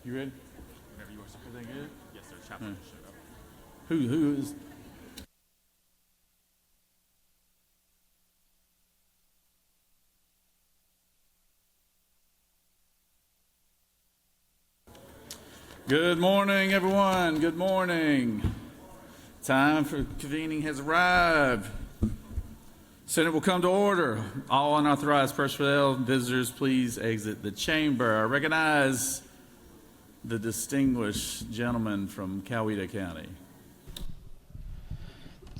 You ready? Whenever you are, sir. Everything good? Yes, sir. Chaplain just showed up. Who is? Good morning, everyone. Good morning. Time for convening has arrived. Senate will come to order. All unauthorized personnel and visitors, please exit the chamber. I recognize the distinguished gentleman from Coweta County.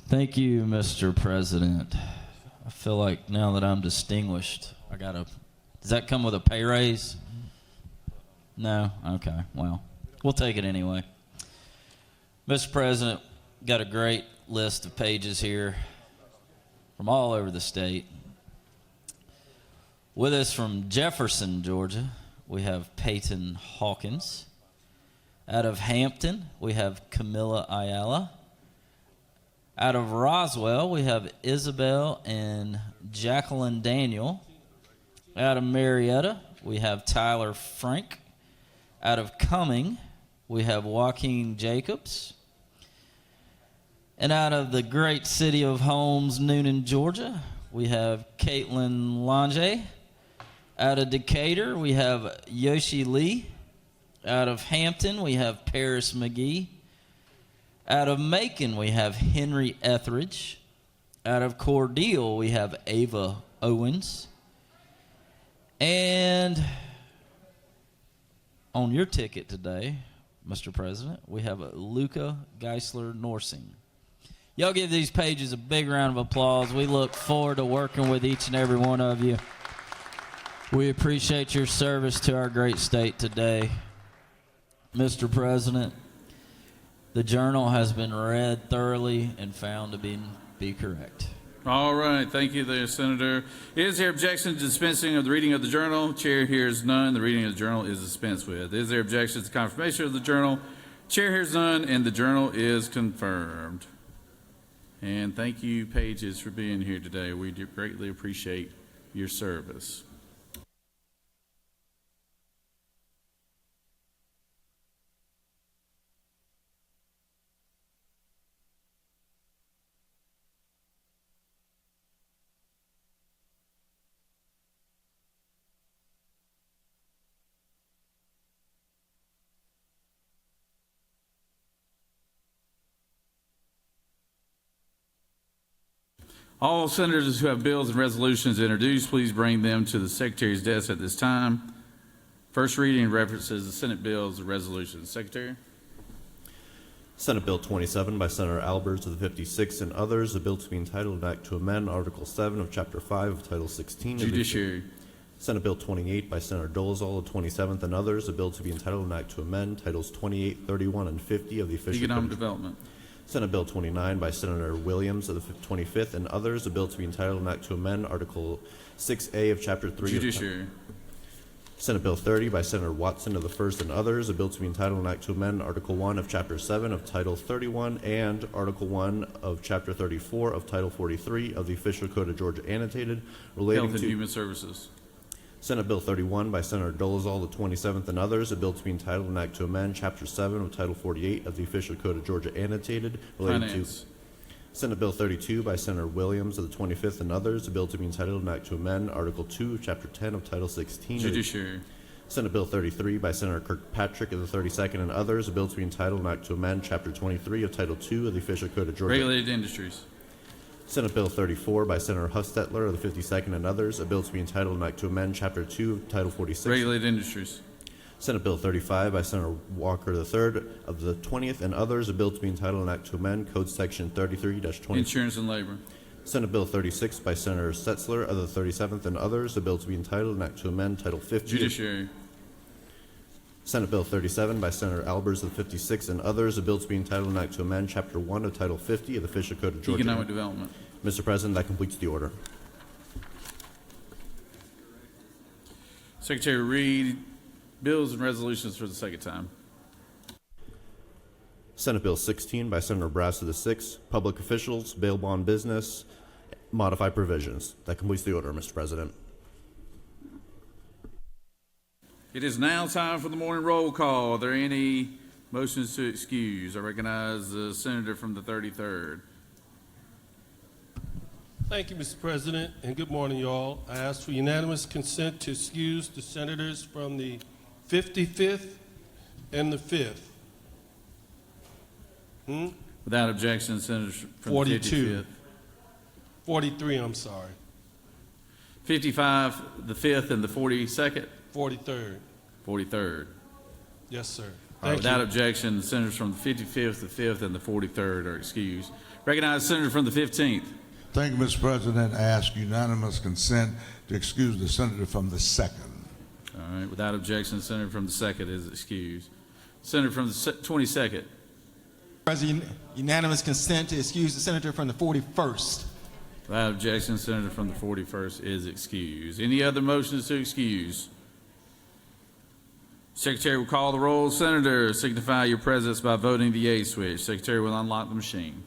Thank you, Mr. President. I feel like now that I'm distinguished, does that come with a pay raise? No? Okay, well, we'll take it anyway. Mr. President, got a great list of pages here from all over the state. With us from Jefferson, Georgia, we have Peyton Hawkins. Out of Hampton, we have Camilla Ayala. Out of Roswell, we have Isabel and Jacqueline Daniel. Out of Marietta, we have Tyler Frank. Out of Cumming, we have Joaquin Jacobs. And out of the great city of Holmes, Noonan, Georgia, we have Caitlin Lange. Out of Decatur, we have Yoshi Lee. Out of Hampton, we have Paris McGee. Out of Macon, we have Henry Etheridge. Out of Cordele, we have Ava Owens. And on your ticket today, Mr. President, we have Luca Geisler Norsing. Y'all give these pages a big round of applause. We look forward to working with each and every one of you. We appreciate your service to our great state today. Mr. President, the journal has been read thoroughly and found to be correct. All right. Thank you there, Senator. Is there objection to dispensing of the reading of the journal? Chair hears none. The reading of the journal is dispensed with. Is there objection to confirmation of the journal? Chair hears none, and the journal is confirmed. And thank you, pages, for being here today. We do greatly appreciate your service. All senators who have bills and resolutions introduced, please bring them to the Secretary's desk at this time. First reading references the Senate bills and resolutions. Secretary. Senate Bill 27 by Senator Albers of the 56th and others, a bill to be entitled an act to amend Article 7 of Chapter 5 of Title 16. Judiciary. Senate Bill 28 by Senator Dolezal of the 27th and others, a bill to be entitled an act to amend Titles 28, 31, and 50 of the official Economic Development. Senate Bill 29 by Senator Williams of the 25th and others, a bill to be entitled an act to amend Article 6A of Chapter 3 Judiciary. Senate Bill 30 by Senator Watson of the 1st and others, a bill to be entitled an act to amend Article 1 of Chapter 7 of Title 31 and Article 1 of Chapter 34 of Title 43 of the Official Code of Georgia annotated relating Health and to Human Services. Senate Bill 31 by Senator Dolezal, the 27th, and others, a bill to be entitled an act to amend Chapter 7 of Title 48 of the Official Code of Georgia annotated relating Finance. to Senate Bill 32 by Senator Williams of the 25th and others, a bill to be entitled an act to amend Article 2 of Chapter 10 of Title 16. Judiciary. Senate Bill 33 by Senator Kirkpatrick of the 32nd and others, a bill to be entitled an act to amend Chapter 23 of Title 2 of the Official Code of Georgia. Regulated Industries. Senate Bill 34 by Senator Hustetler of the 52nd and others, a bill to be entitled an act to amend Chapter 2 of Title 46. Regulated Industries. Senate Bill 35 by Senator Walker III of the 20th and others, a bill to be entitled an act to amend Code Section 33-20. Insurance and Labor. Senate Bill 36 by Senator Setzler of the 37th and others, a bill to be entitled an act to amend Title 50. Judiciary. Senate Bill 37 by Senator Albers of the 56th and others, a bill to be entitled an act to amend Chapter 1 of Title 50 of the Official Code of Georgia. Economic Development. Mr. President, that completes the order. Secretary, read bills and resolutions for the second time. Senate Bill 16 by Senator Brass of the 6th, Public Officials, Bail Bond Business, Modified Provisions. That completes the order, Mr. President. It is now time for the morning roll call. Are there any motions to excuse? I recognize the senator from the 33rd. Thank you, Mr. President, and good morning, y'all. I ask for unanimous consent to excuse the senators from the 55th and the 5th. Without objection, senators from 42. the 55th. 43, I'm sorry. 55, the 5th, and the 42nd? 43rd. 43rd. Yes, sir. All right, Thank without you. objection, the senators from the 55th, the 5th, and the 43rd are excused. Recognize the senator from the 15th. Thank you, Mr. President. I ask unanimous consent to excuse the senator from the 2nd. All right, without objection, the senator from the 2nd is excused. Senator from the 22nd. President, unanimous consent to excuse the senator from the 41st. Without objection, the senator from the 41st is excused. Any other motions to excuse? Secretary will call the roll. Senator, signify your presence by voting the yea switch. Secretary will unlock the machine.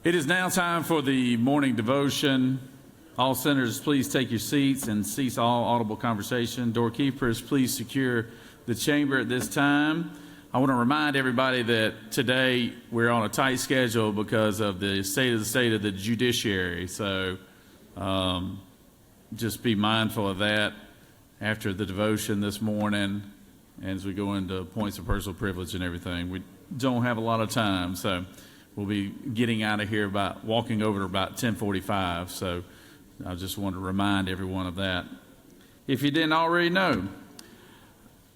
It is now time for the morning devotion. All senators, please take your seats and cease all audible conversation. Doorkeepers, please secure the chamber at this time. I want to remind everybody that today we're on a tight schedule because of the state of the judiciary. So just be mindful of that after the devotion this morning as we go into points of personal privilege and everything. We don't have a lot of time, so we'll be getting out of here walking over to about 10:45. So I just want to remind everyone of that. If you didn't already know,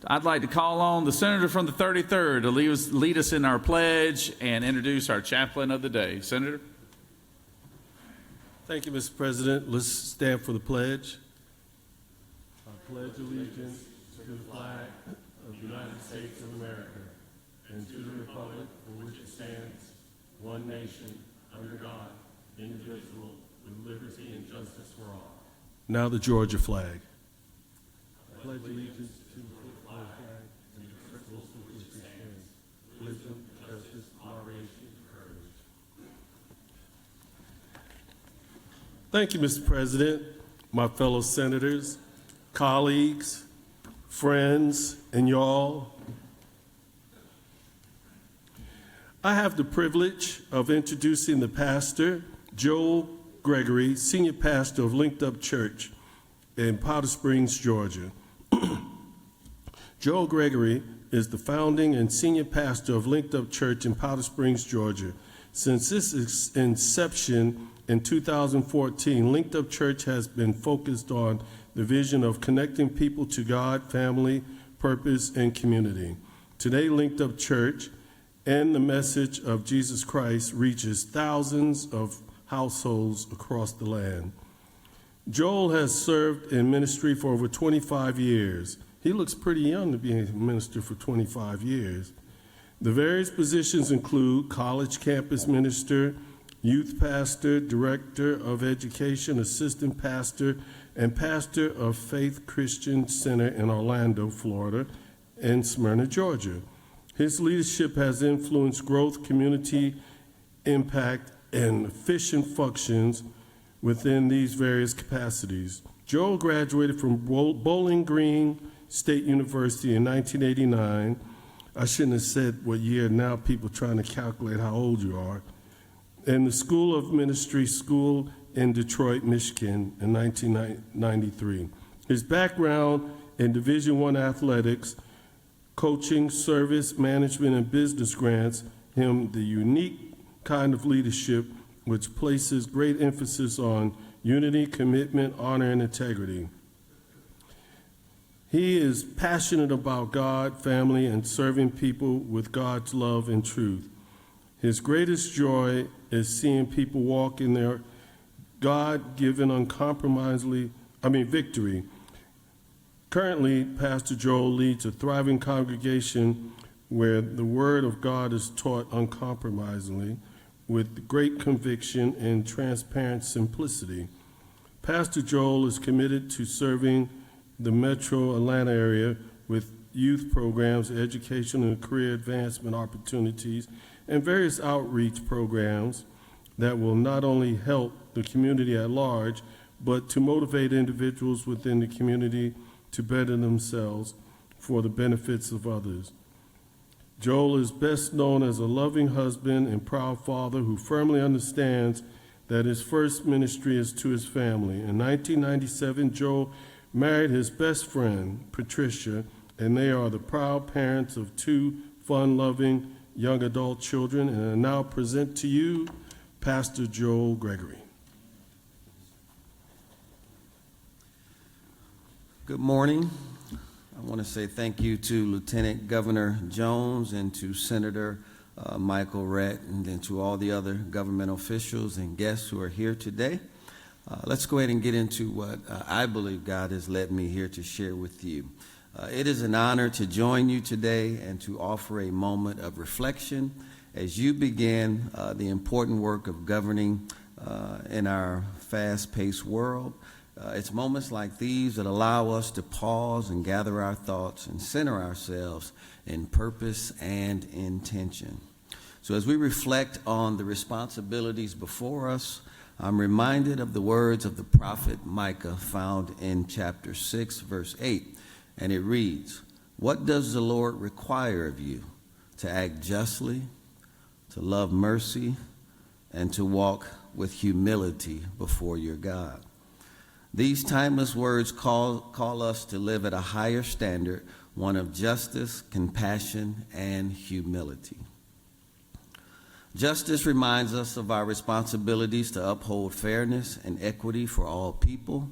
I'd like to call on the senator from the 33rd to lead us in our pledge and introduce our chaplain of the day. Senator? Thank you, Mr. President. Let's stand for the pledge. I pledge allegiance to the flag of the United States of America and to the republic for which it stands, one nation, under God, indivisible, with liberty and justice for all. Now the Georgia flag. I pledge allegiance to the flag and the principles for which it stands, wisdom, justice, moderation, courage. Thank you, Mr. President, my fellow senators, colleagues, friends, and y'all. I have the privilege of introducing the pastor, Joel Gregory, senior pastor of Linked Up Church in Powder Springs, Georgia. Joel Gregory is the founding and senior pastor of Linked Up Church in Powder Springs, Georgia. Since its inception in 2014, Linked Up Church has been focused on the vision of connecting people to God, family, purpose, and community. Today, Linked Up Church and the message of Jesus Christ reaches thousands of households across the land. Joel has served in ministry for over 25 years. He looks pretty young to be a minister for 25 years. The various positions include college campus minister, youth pastor, director of education, assistant pastor, and pastor of Faith Christian Center in Orlando, Florida, and Smyrna, Georgia. His leadership has influenced growth, community impact, and efficient functions within these various capacities. Joel graduated from Bowling Green State University in 1989. I shouldn't have said what year, now people trying to calculate how old you are. And the School of Ministry School in Detroit, Michigan in 1993. His background in Division I athletics, coaching, service, management, and business grants him the unique kind of leadership which places great emphasis on unity, commitment, honor, and integrity. He is passionate about God, family, and serving people with God's love and truth. His greatest joy is seeing people walk in their God-given victory. Currently, Pastor Joel leads a thriving congregation where the Word of God is taught uncompromisingly with great conviction and transparent simplicity. Pastor Joel is committed to serving the metro Atlanta area with youth programs, education and career advancement opportunities, and various outreach programs that will not only help the community at large, but to motivate individuals within the community to better themselves for the benefits of others. Joel is best known as a loving husband and proud father who firmly understands that his first ministry is to his family. In 1997, Joel married his best friend, Patricia, and they are the proud parents of 2 fun-loving young adult children. And I now present to you Pastor Joel Gregory. Good morning. I want to say thank you to Lieutenant Governor Jones and to Senator Michael Rett, and then to all the other government officials and guests who are here today. Let's go ahead and get into what I believe God has led me here to share with you. It is an honor to join you today and to offer a moment of reflection as you begin the important work of governing in our fast-paced world. It's moments like these that allow us to pause and gather our thoughts and center ourselves in purpose and intention. So as we reflect on the responsibilities before us, I'm reminded of the words of the prophet Micah found in chapter 6, verse 8, and it reads, "What does the Lord require of you? To act justly, to love mercy, and to walk with humility before your God." These timeless words call us to live at a higher standard, one of justice, compassion, and humility. Justice reminds us of our responsibilities to uphold fairness and equity for all people,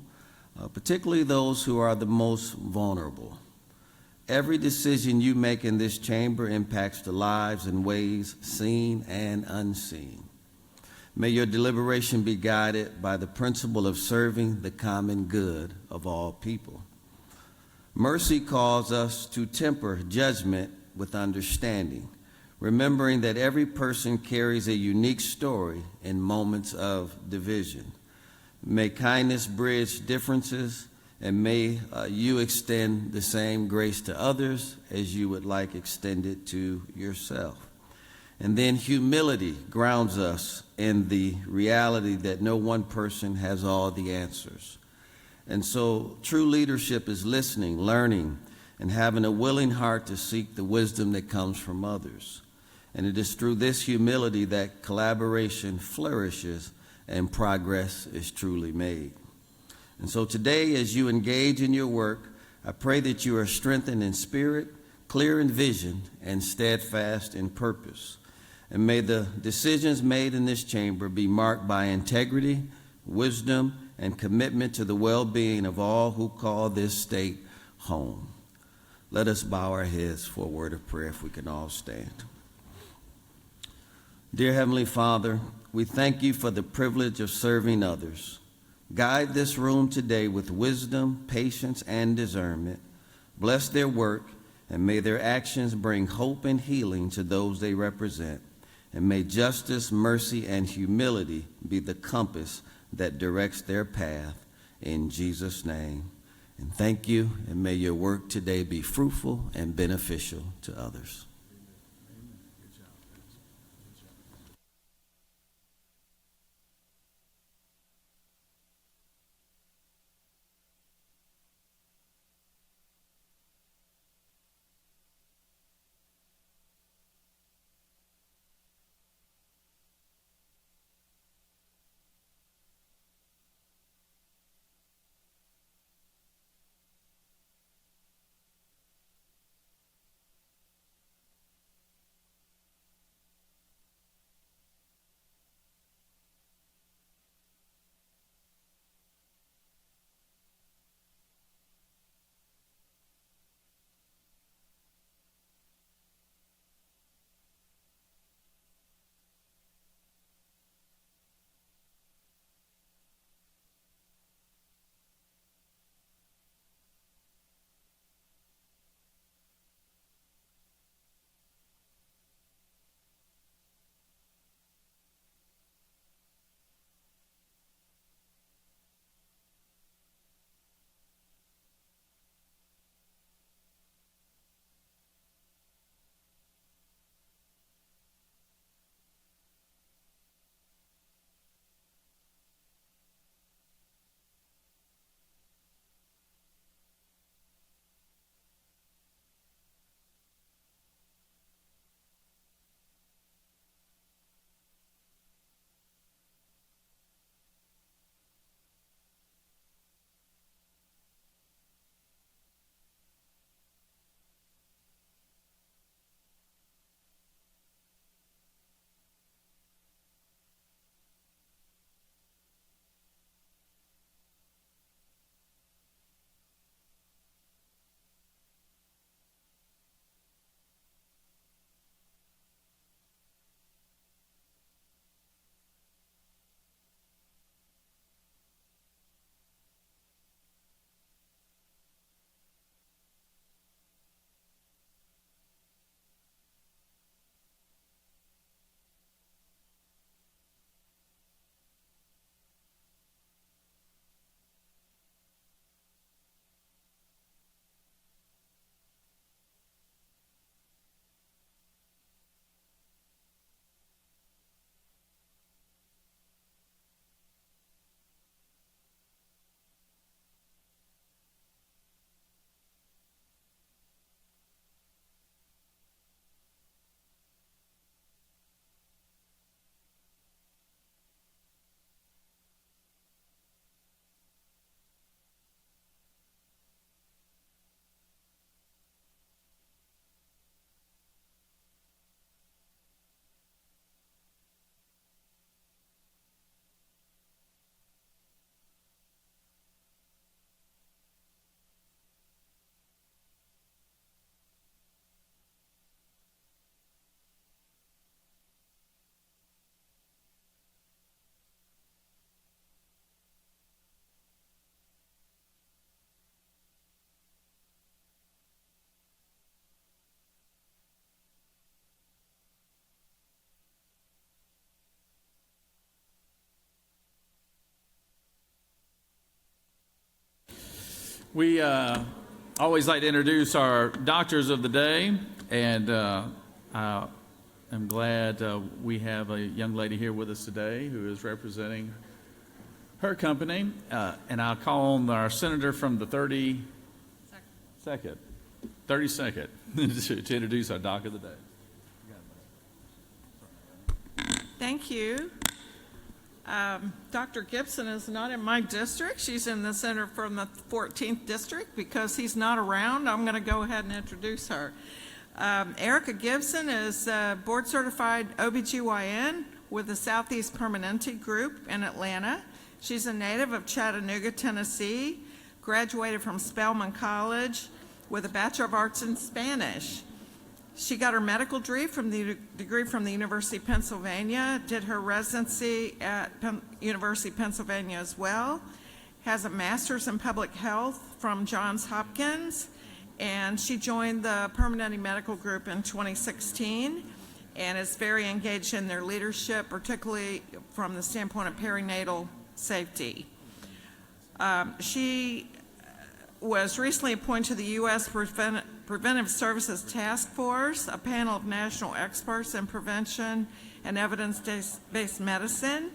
particularly those who are the most vulnerable. Every decision you make in this chamber impacts the lives in ways seen and unseen. May your deliberation be guided by the principle of serving the common good of all people. Mercy calls us to temper judgment with understanding, remembering that every person carries a unique story in moments of division. May kindness bridge differences, and may you extend the same grace to others as you would like extended to yourself. And then humility grounds us in the reality that no one person has all the answers. And so true leadership is listening, learning, and having a willing heart to seek the wisdom that comes from others. And it is through this humility that collaboration flourishes and progress is truly made. And so today, as you engage in your work, I pray that you are strengthened in spirit, clear in vision, and steadfast in purpose. And may the decisions made in this chamber be marked by integrity, wisdom, and commitment to the well-being of all who call this state home. Let us bow our heads for a word of prayer if we can all stand. Dear Heavenly Father, we thank you for the privilege of serving others. Guide this room today with wisdom, patience, and discernment. Bless their work, and may their actions bring hope and healing to those they represent. And may justice, mercy, and humility be the compass that directs their path. In Jesus' name. And thank you, and may your work today be fruitful and beneficial to others. We always like to introduce our doctors of the day, and I'm glad we have a young lady here with us today who is representing her company, and I'll call on our senator from the 32nd to introduce our doc of the day. Thank you. Dr. Gibson is not in my district. She's in the senator from the 14th district. Because he's not around, I'm going to go ahead and introduce her. Erica Gibson is a board-certified OBGYN with the Southeast Permanente Group in Atlanta. She's a native of Chattanooga, Tennessee, graduated from Spelman College with a Bachelor of Arts in Spanish. She got her medical degree from the University of Pennsylvania, did her residency at University of Pennsylvania as well, has a master's in public health from Johns Hopkins, and she joined the Permanente Medical Group in 2016 and is very engaged in their leadership, particularly from the standpoint of perinatal safety. She was recently appointed to the U.S. Preventive Services Task Force, a panel of national experts in prevention and evidence-based medicine.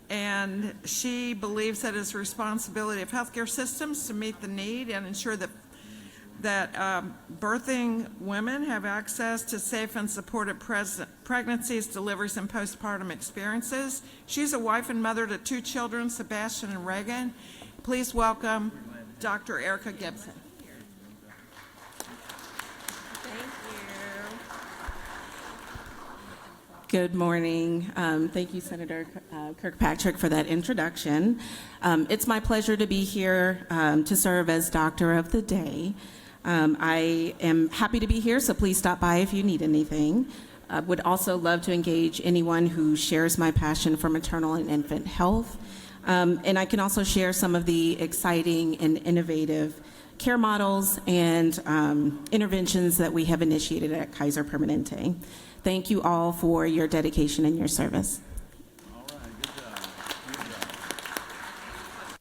And she believes that it's the responsibility of healthcare systems to meet the need and ensure that birthing women have access to safe and supported pregnancies, deliveries, and postpartum experiences. She's a wife and mother to 2 children, Sebastian and Reagan. Please welcome Dr. Erica Gibson. Good morning. Thank you, Senator Kirkpatrick, for that introduction. It's my pleasure to be here to serve as Doctor of the Day. I am happy to be here, so please stop by if you need anything. I would also love to engage anyone who shares my passion for maternal and infant health. And I can also share some of the exciting and innovative care models and interventions that we have initiated at Kaiser Permanente. Thank you all for your dedication and your service. All right, good job. Good job.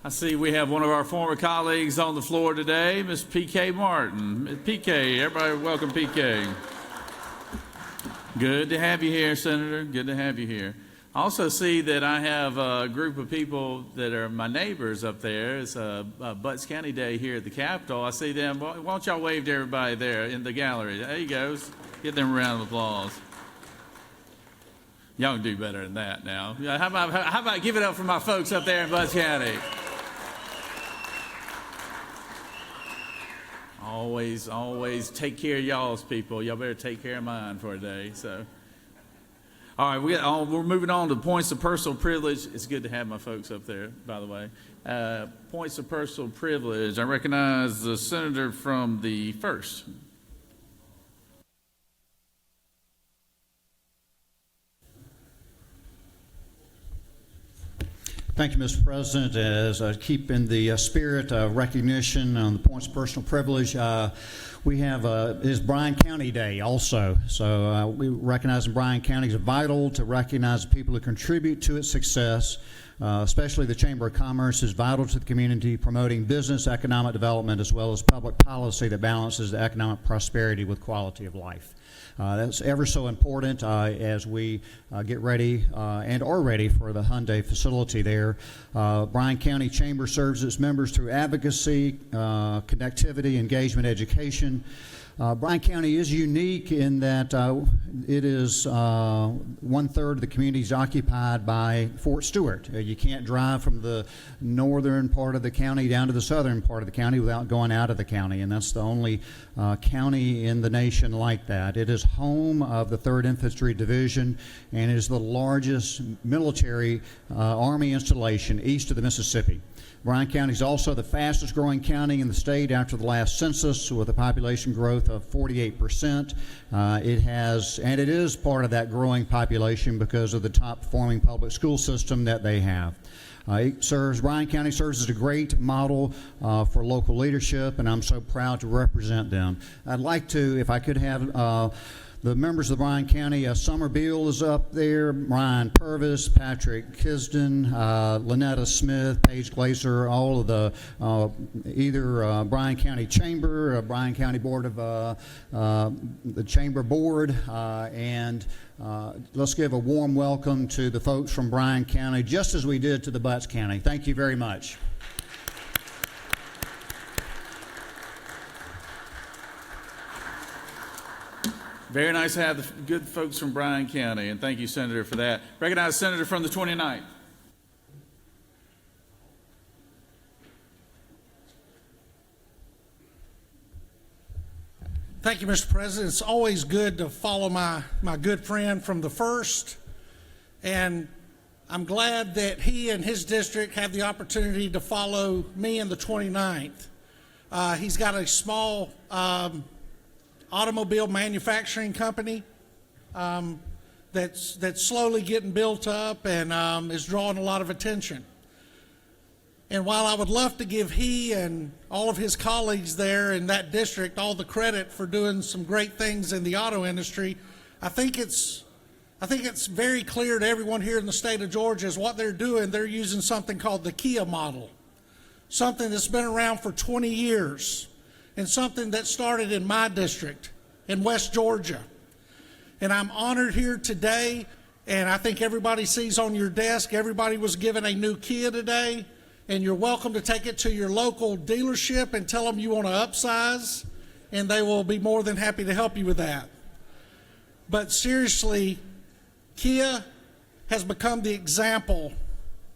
I see we have one of our former colleagues on the floor today, Ms. P.K. Martin. Ms. P.K., everybody welcome P.K. Good to have you here, Senator. Good to have you here. I also see that I have a group of people that are my neighbors up there. It's Butts County Day here at the Capitol. I see them. Why don't y'all wave to everybody there in the gallery? There you go. Give them a round of applause. Y'all can do better than that now. How about give it up for my folks up there in Butts County? Always take care of y'all's people. Y'all better take care of mine for a day. So, all right, we're moving on to points of personal privilege. It's good to have my folks up there, by the way. Points of personal privilege. I recognize the senator from the 1st. Thank you, Mr. President. As I keep in the spirit of recognition on the points of personal privilege, we have is Bryan County Day also. So we recognizing Bryan County is vital to recognize the people who contribute to its success, especially the Chamber of Commerce is vital to the community, promoting business, economic development, as well as public policy that balances the economic prosperity with quality of life. That's ever so important as we get ready and are ready for the Hyundai facility there. Bryan County Chamber serves its members through advocacy, connectivity, engagement, education. Bryan County is unique in that it is 1/3 of the community is occupied by Fort Stewart. You can't drive from the northern part of the county down to the southern part of the county without going out of the county, and that's the only county in the nation like that. It is home of the 3rd Infantry Division and is the largest military Army installation east of the Mississippi. Bryan County is also the fastest growing county in the state after the last census, with a population growth of 48%. It is part of that growing population because of the top performing public school system that they have. Bryan County serves as a great model for local leadership, and I'm so proud to represent them. I'd like to, if I could have the members of the Bryan County, Summer Beal is up there, Ryan Purvis, Patrick Kisden, Lynetta Smith, Paige Glaser, all of the either Bryan County Chamber, Bryan County Board of the Chamber Board, and let's give a warm welcome to the folks from Bryan County, just as we did to the Butts County. Thank you very much. Very nice to have the good folks from Bryan County, and thank you, Senator, for that. Recognize Senator from the 29th. Thank you, Mr. President. It's always good to follow my good friend from the 1st, and I'm glad that he and his district have the opportunity to follow me in the 29th. He's got a small automobile manufacturing company that's slowly getting built up and is drawing a lot of attention. And while I would love to give he and all of his colleagues there in that district all the credit for doing some great things in the auto industry, I think it's very clear to everyone here in the state of Georgia is what they're doing. They're using something called the Kia model, something that's been around for 20 years. And something that started in my district in West Georgia. And I'm honored here today, and I think everybody sees on your desk, everybody was given a new Kia today, and you're welcome to take it to your local dealership and tell them you want to upsize, and they will be more than happy to help you with that. But seriously, Kia has become the example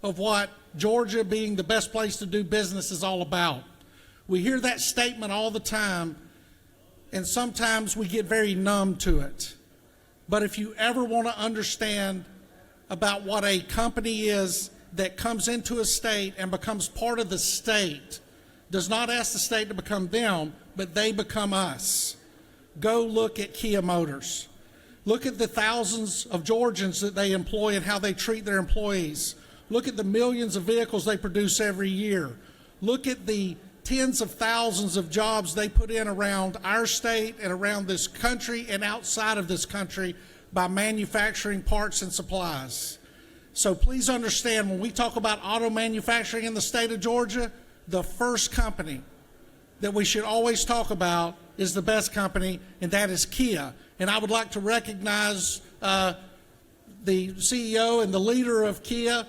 of what Georgia being the best place to do business is all about. We hear that statement all the time, and sometimes we get very numb to it. But if you ever want to understand about what a company is that comes into a state and becomes part of the state, does not ask the state to become them, but they become us, go look at Kia Motors. Look at the thousands of Georgians that they employ and how they treat their employees. Look at the millions of vehicles they produce every year. Look at the tens of thousands of jobs they put in around our state and around this country and outside of this country by manufacturing parts and supplies. So please understand, when we talk about auto manufacturing in the state of Georgia, the first company that we should always talk about is the best company, and that is Kia. And I would like to recognize the CEO and the leader of Kia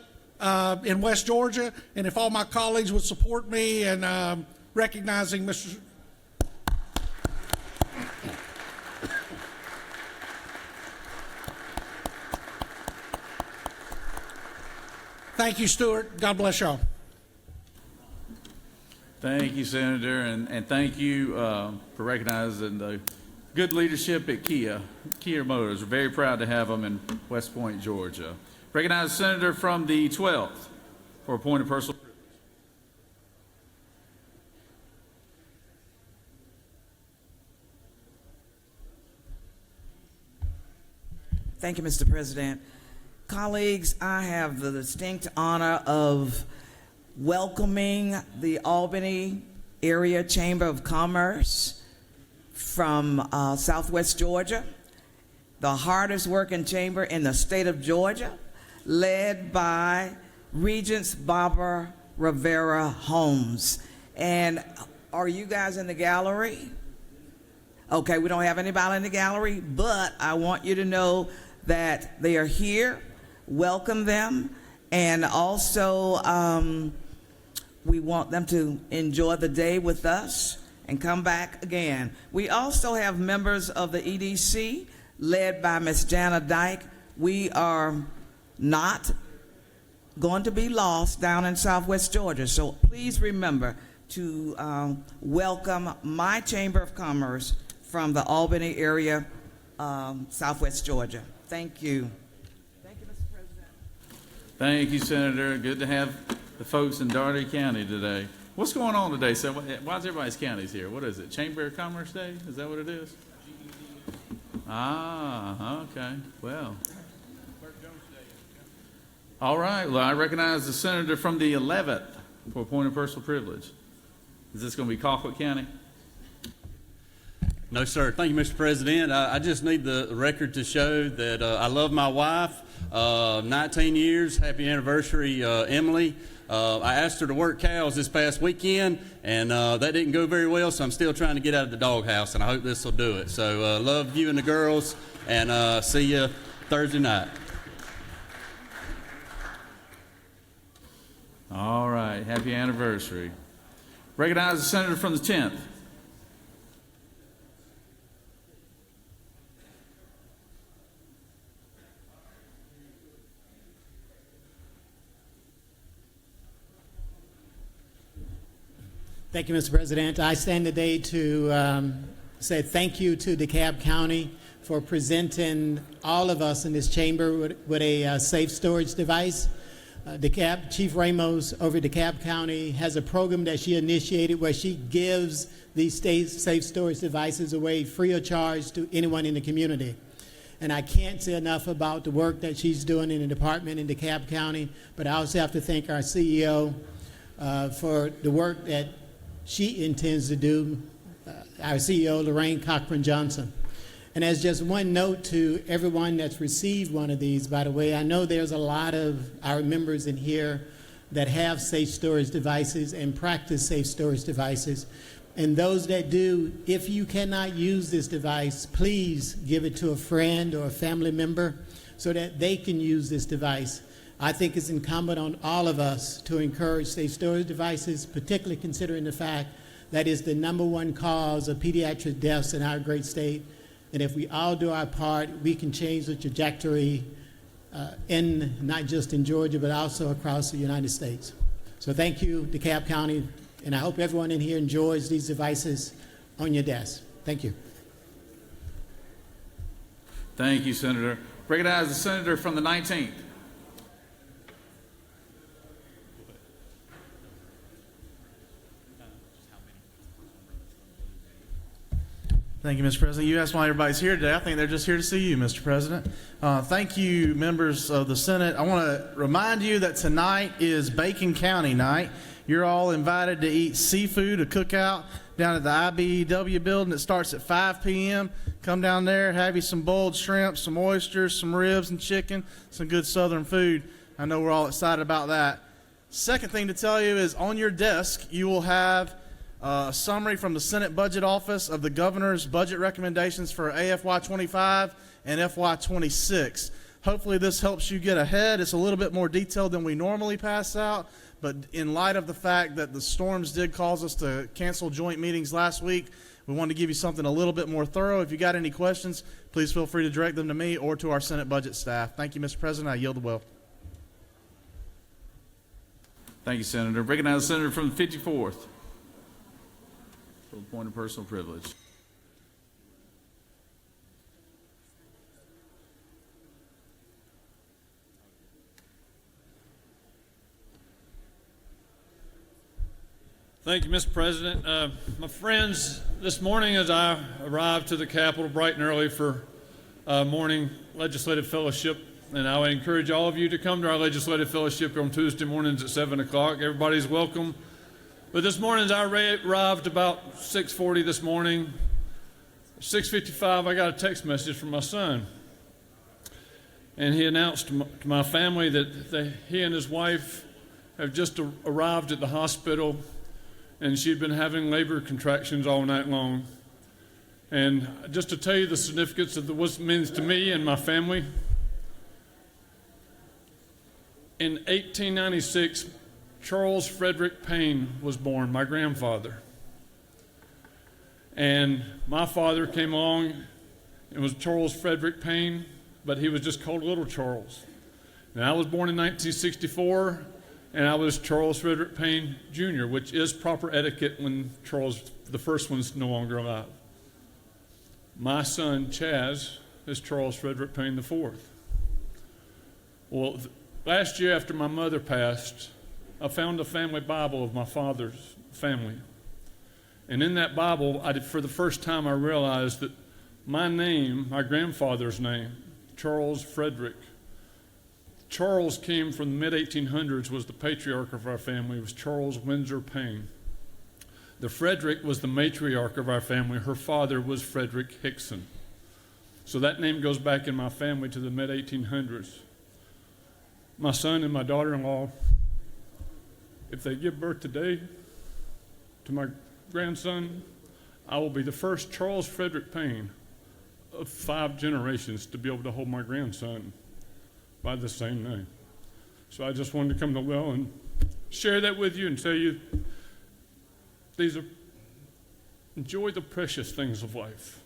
in West Georgia, and if all my colleagues would support me in recognizing Mr. Thank you, Stuart. God bless y'all. Thank you, Senator, and thank you for recognizing the good leadership at Kia Motors. We're very proud to have them in West Point, Georgia. Recognize the Senator from the 12th for a point of personal privilege. Thank you, Mr. President. Colleagues, I have the distinct honor of welcoming the Albany Area Chamber of Commerce from Southwest Georgia, the hardest working chamber in the state of Georgia, led by Regents Barbara Rivera Holmes. And are you guys in the gallery? Okay, we don't have anybody in the gallery, but I want you to know that they are here. Welcome them. And also, we want them to enjoy the day with us and come back again. We also have members of the EDC, led by Ms. Jana Dyke. We are not going to be lost down in Southwest Georgia. So please remember to welcome my Chamber of Commerce from the Albany area, Southwest Georgia. Thank you. Thank you, Mr. President. Thank you, Senator. Good to have the folks in Dougherty County today. What's going on today? So why is everybody's counties here? What is it? Chamber of Commerce Day? Is that what it is? Ah, okay. Well. All right. Well, I recognize the Senator from the 11th for a point of personal privilege. Is this going to be Colquitt County? No, sir. Thank you, Mr. President. I just need the record to show that I love my wife. 19 years. Happy anniversary, Emily. I asked her to work cows this past weekend, and that didn't go very well, so I'm still trying to get out of the doghouse, and I hope this will do it. So love you and the girls, and see you Thursday night. All right. Happy anniversary. Recognize the senator from the 10th. Thank you, Mr. President. I stand today to say thank you to DeKalb County for presenting all of us in this chamber with a safe storage device. Chief Ramos over DeKalb County has a program that she initiated where she gives these safe storage devices away free of charge to anyone in the community. And I can't say enough about the work that she's doing in the department in DeKalb County, but I also have to thank our CEO for the work that she intends to do, our CEO, Lorraine Cochran-Johnson. And as just one note to everyone that's received one of these, by the way, I know there's a lot of our members in here that have safe storage devices and practice safe storage devices. And those that do, if you cannot use this device, please give it to a friend or a family member so that they can use this device. I think it's incumbent on all of us to encourage safe storage devices, particularly considering the fact that it's the #1 cause of pediatric deaths in our great state. And if we all do our part, we can change the trajectory not just in Georgia, but also across the United States. So thank you, DeKalb County, and I hope everyone in here enjoys these devices on your desk. Thank you. Thank you, Senator. Recognize the senator from the 19th. Thank you, Mr. President. You asked why everybody's here today. I think they're just here to see you, Mr. President. Thank you, members of the Senate. I want to remind you that tonight is Bacon County night. You're all invited to eat seafood, a cookout down at the IBEW building. It starts at 5 p.m. Come down there, have you some boiled shrimp, some oysters, some ribs and chicken, some good Southern food. I know we're all excited about that. Second thing to tell you is on your desk, you will have a summary from the Senate Budget Office of the governor's budget recommendations for AFY 25 and FY 26. Hopefully this helps you get ahead. It's a little bit more detailed than we normally pass out, but in light of the fact that the storms did cause us to cancel joint meetings last week, we wanted to give you something a little bit more thorough. If you got any questions, please feel free to direct them to me or to our Senate budget staff. Thank you, Mr. President. I yield the will. Thank you, Senator. Recognize the senator from the 54th. For the point of personal privilege. Thank you, Mr. President. My friends, this morning as I arrived to the Capitol bright and early for morning legislative fellowship, and I would encourage all of you to come to our legislative fellowship on Tuesday mornings at 7 o'clock. Everybody's welcome. But this morning, as I arrived about 6:40 this morning, 6:55, I got a text message from my son. And he announced to my family that he and his wife have just arrived at the hospital, and she'd been having labor contractions all night long. And just to tell you the significance of what it means to me and my family, in 1896, Charles Frederick Payne was born, my grandfather. And my father came along and was Charles Frederick Payne, but he was just called Little Charles. And I was born in 1964, and I was Charles Frederick Payne Jr., which is proper etiquette when Charles, the first one's no longer alive. My son, Chaz, is Charles Frederick Payne IV. Well, last year after my mother passed, I found a family Bible of my father's family. And in that Bible, for the first time, I realized that my name, my grandfather's name, Charles Frederick. Charles came from the mid-1800s, was the patriarch of our family. It was Charles Windsor Payne. The Frederick was the matriarch of our family. Her father was Frederick Hickson. So that name goes back in my family to the mid-1800s. My son and my daughter-in-law, if they give birth today to my grandson, I will be the first Charles Frederick Payne of 5 generations to be able to hold my grandson by the same name. So I just wanted to come to Will and share that with you and tell you enjoy the precious things of life.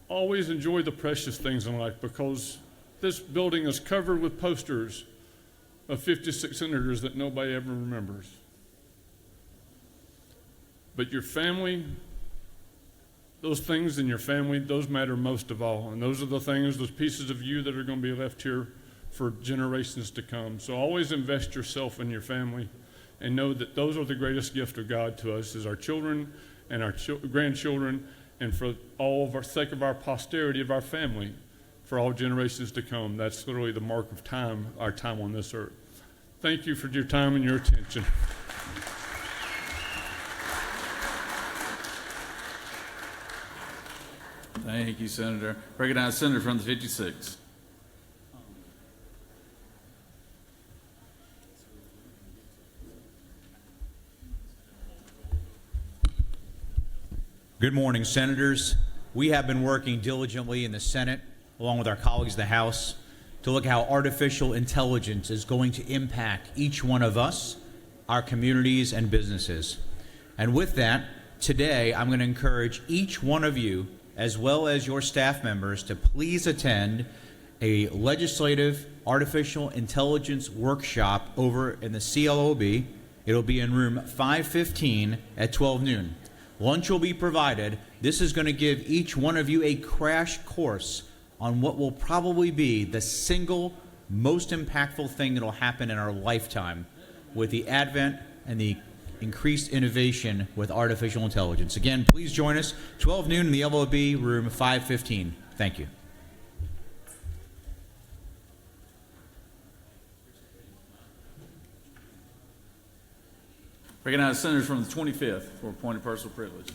Always enjoy the precious things in life, because this building is covered with posters of 56 senators that nobody ever remembers. But your family, those things in your family, those matter most of all. And those are the things, those pieces of you that are going to be left here for generations to come. So always invest yourself in your family and know that those are the greatest gift of God to us, is our children and our grandchildren, and for all of our sake of our posterity, of our family, for all generations to come. That's literally the mark of time, our time on this earth. Thank you for your time and your attention. Thank you, Senator. Recognize Senator from the 56. Good morning, Senators. We have been working diligently in the Senate, along with our colleagues in the House, to look how artificial intelligence is going to impact each one of us, our communities, and businesses. And with that, today I'm going to encourage each one of you, as well as your staff members, to please attend a legislative artificial intelligence workshop over in the CLOB. It'll be in room 515 at 12 noon. Lunch will be provided. This is going to give each one of you a crash course on what will probably be the single most impactful thing that will happen in our lifetime with the advent and the increased innovation with artificial intelligence. Again, please join us 12 noon in the LOB, room 515. Thank you. Recognize senators from the 25th for a point of personal privilege.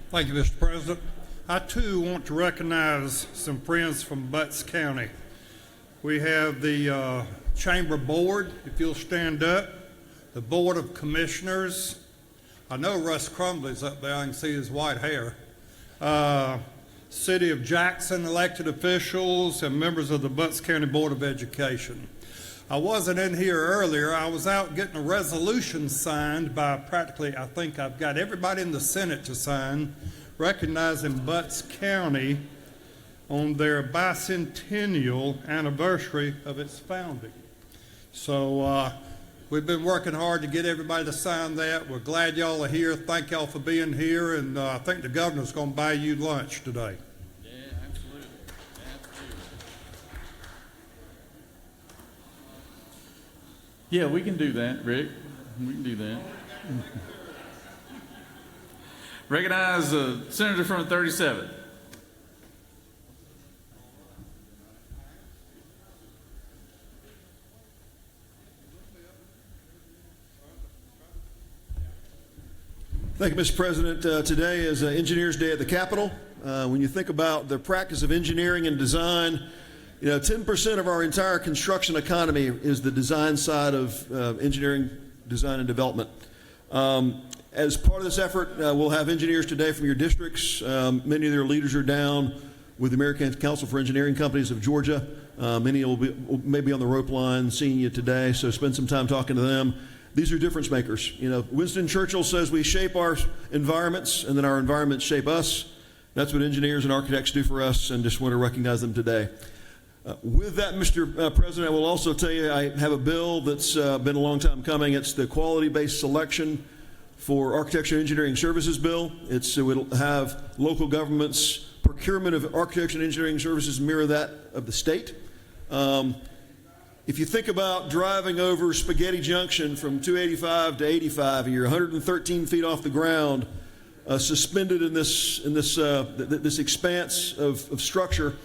Thank you, Mr. President. I, too, want to recognize some friends from Butts County. We have the Chamber Board, if you'll stand up, the Board of Commissioners. I know Russ Crumbly's up there. I can see his white hair. City of Jackson elected officials and members of the Butts County Board of Education. I wasn't in here earlier. I was out getting a resolution signed by practically, I think I've got everybody in the Senate to sign, recognizing Butts County on their bicentennial anniversary of its founding. So we've been working hard to get everybody to sign that. We're glad y'all are here. Thank y'all for being here, and I think the governor's going to buy you lunch today. Yeah, we can do that, Rick. We can do that. Recognize the senator from the 37th. Thank you, Mr. President. Today is Engineers Day at the Capitol. When you think about the practice of engineering and design, 10% of our entire construction economy is the design side of engineering, design, and development. As part of this effort, we'll have engineers today from your districts. Many of their leaders are down with the American Council for Engineering Companies of Georgia. Many may be on the rope line seeing you today, so spend some time talking to them. These are difference makers. Winston Churchill says we shape our environments, and then our environments shape us. That's what engineers and architects do for us, and just want to recognize them today. With that, Mr. President, I will also tell you I have a bill that's been a long time coming. It's the Quality-Based Selection for Architecture and Engineering Services bill. It'll have local governments' procurement of architecture and engineering services mirror that of the state. If you think about driving over Spaghetti Junction from 285 to 85 and you're 113 feet off the ground, suspended in this expanse of structure,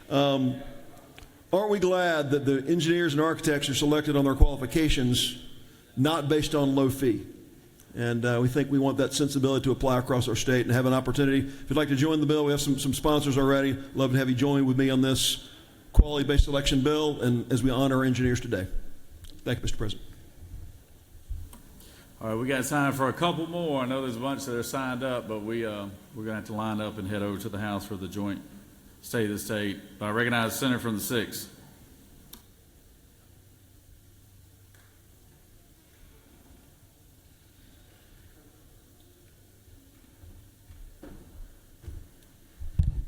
aren't we glad that the engineers and architects are selected on their qualifications, not based on low fee? And we think we want that sensibility to apply across our state and have an opportunity. If you'd like to join the bill, we have some sponsors already. Love to have you join with me on this quality-based election bill, and as we honor our engineers today. Thank you, Mr. President. All right, we got time for a couple more. I know there's a bunch that are signed up, but we're going to have to line up and head over to the House for the joint State of the State. But I recognize the senator from the 6th.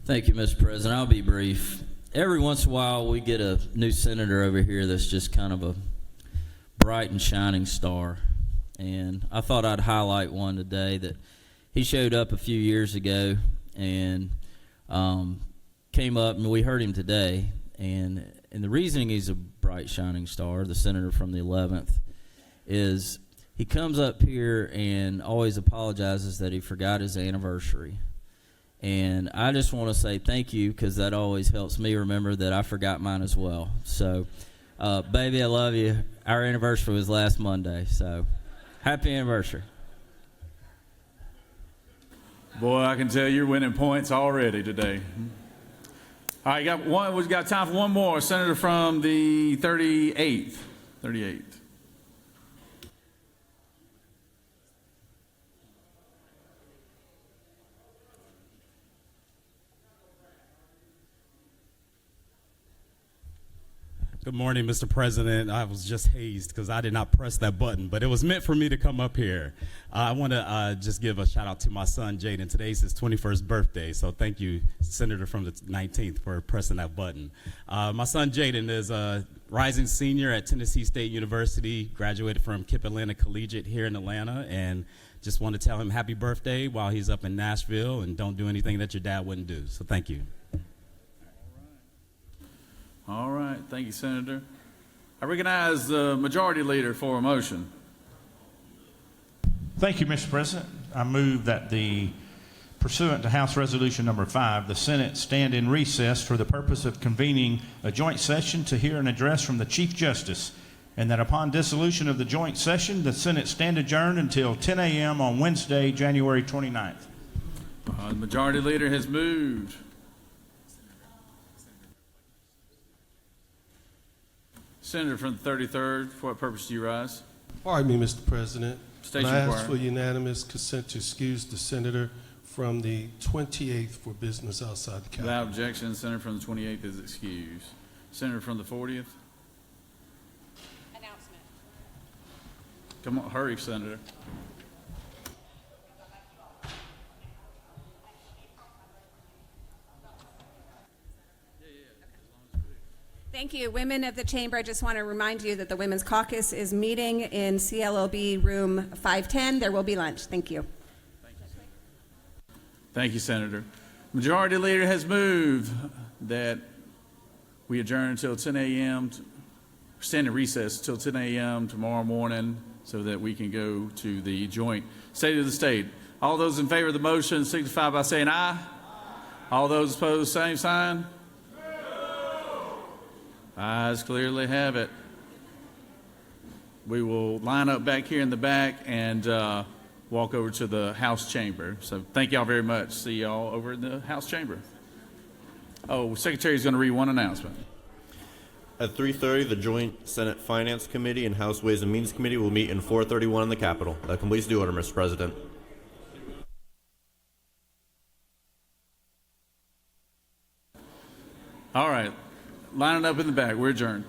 Thank you, Mr. President. I'll be brief. Every once in a while, we get a new senator over here that's just kind of a bright and shining star. And I thought I'd highlight one today that he showed up a few years ago and came up, and we heard him today. And the reasoning he's a bright, shining star, the senator from the 11th, is he comes up here and always apologizes that he forgot his anniversary. And I just want to say thank you, because that always helps me remember that I forgot mine as well. So, baby, I love you. Our anniversary was last Monday, so happy anniversary. Boy, I can tell you're winning points already today. All right, we've got time for one more. Senator from the 38th. 38th. Good morning, Mr. President. I was just hazed because I did not press that button, but it was meant for me to come up here. I want to just give a shout out to my son, Jaden. Today's his 21st birthday, so thank you, Senator from the 19th, for pressing that button. My son, Jaden, is a rising senior at Tennessee State University, graduated from Kip Atlanta Collegiate here in Atlanta, and just want to tell him happy birthday while he's up in Nashville, and don't do anything that your dad wouldn't do. So thank you. All right. Thank you, Senator. I recognize the Majority Leader for a motion. Thank you, Mr. President. I move that pursuant to House Resolution Number 5, the Senate stand in recess for the purpose of convening a joint session to hear an address from the Chief Justice, and that upon dissolution of the joint session, the Senate stand adjourned until 10 a.m. on Wednesday, January 29th. The Majority Leader has moved. Senator from the 33rd, for what purpose do you rise? Pardon me, Mr. President. State I your ask for unanimous consent to excuse the senator from the 28th for business outside the Capitol. Without objection, Senator from the 28th is excused. Senator from the 40th? Announcement. Come on, hurry, Senator. Thank you. Women of the Chamber, I just want to remind you that the Women's Caucus is meeting in CLOB room 510. There will be lunch. Thank you. Thank you, Senator. Majority Leader has moved that we adjourn until 10 a.m., stand in recess until 10 a.m. tomorrow morning so that we can go to the joint State of the State. All those in favor of the motion signify by saying aye. All those opposed, same sign. Ayes clearly have it. We will line up back here in the back and walk over to the House chamber. So thank y'all very much. See y'all over in the House chamber. Oh, Secretary's going to read one announcement. At 3:30, the Joint Senate Finance Committee and House Ways and Means Committee will meet in 431 in the Capitol. That completes the order, Mr. President. All right. Lining up in the back. We're adjourned.